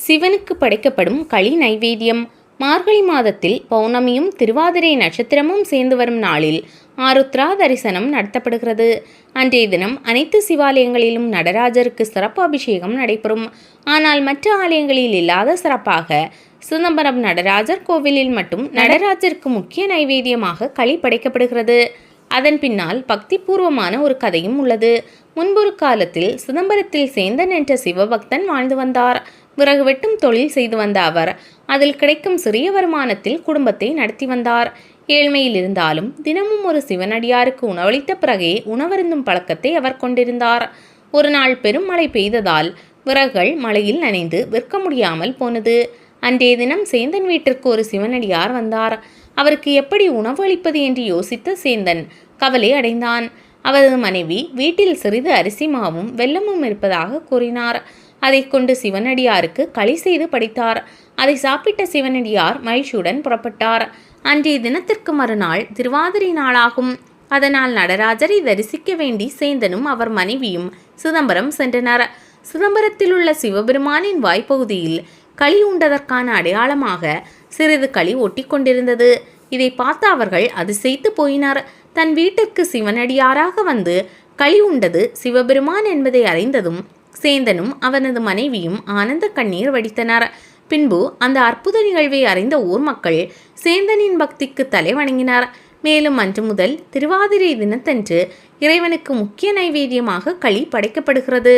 சிவனுக்கு படைக்கப்படும் களி நைவேத்தியம். மார்கழி மாதத்தில் பௌர்ணமியும் திருவாதிரை நட்சத்திரமும் சேர்ந்து வரும் நாளில் ஆருத்ரா தரிசனம் நடத்தப்படுகிறது. அன்றைய தினம் அனைத்து சிவாலயங்களிலும் நடராஜருக்கு சிறப்பு அபிஷேகம் நடைபெறும். ஆனால் மற்ற ஆலயங்களில் இல்லாத சிறப்பாக சிதம்பரம் நடராஜர் கோவிலில் மட்டும் நடராஜருக்கு முக்கிய நைவேத்தியமாக களி படைக்கப்படுகிறது. அதன் பின்னால் பக்தி பூர்வமான ஒரு கதையும் உள்ளது. முன்பொரு காலத்தில் சிதம்பரத்தில் சேந்தன் என்ற சிவபக்தன் வாழ்ந்து வந்தார். விறகு வெட்டும் தொழில் செய்து வந்த அவர் அதில் கிடைக்கும் சிறிய வருமானத்தில் குடும்பத்தை நடத்தி வந்தார். ஏழ்மையில் இருந்தாலும் தினமும் ஒரு சிவனடியாருக்கு உணவளித்த பிறகே உணவருந்தும் பழக்கத்தை அவர் கொண்டிருந்தார். ஒரு நாள் பெரும் மழை பெய்ததால் விறகுகள் மழையில் நனைந்து விற்க முடியாமல் போனது. அன்றைய தினம் சேந்தன் வீட்டிற்கு ஒரு சிவனடியார் வந்தார். அவருக்கு எப்படி உணவு அளிப்பது என்று யோசித்த சேந்தன் கவலை அடைந்தான். அவரது மனைவி வீட்டில் சிறிது அரிசி மாவும் வெல்லமும் இருப்பதாக கூறினார். அதை கொண்டு சிவனடியாருக்கு களி செய்து படைத்தார். அதை சாப்பிட்ட சிவனடியார் மகிழ்ச்சியுடன் புறப்பட்டார். அன்றைய தினத்திற்கு மறுநாள் திருவாதிரை நாளாகும். அதனால் நடராஜரை தரிசிக்க வேண்டி சேந்தனும் அவர் மனைவியும் சிதம்பரம் சென்றனர். சிதம்பரத்தில் உள்ள சிவபெருமானின் வாய்ப்பகுதியில் களி உண்டதற்கான அடையாளமாக சிறிது களி ஒட்டி கொண்டிருந்தது. இதை பார்த்த அவர்கள் அதிசயித்து போயினர். தன் வீட்டிற்கு சிவனடியாராக வந்து களி உண்டது சிவபெருமான் என்பதை அறிந்ததும் சேந்தனும் அவனது மனைவியும் ஆனந்த கண்ணீர் வடித்தனர். பின்பு அந்த அற்புத நிகழ்வை அறிந்த ஊர் மக்கள் சேந்தனின் பக்திக்கு தலை வணங்கினர். மேலும் அன்று முதல் திருவாதிரை தினத்தன்று இறைவனுக்கு முக்கிய நைவேத்தியமாக களி படைக்கப்படுகிறது.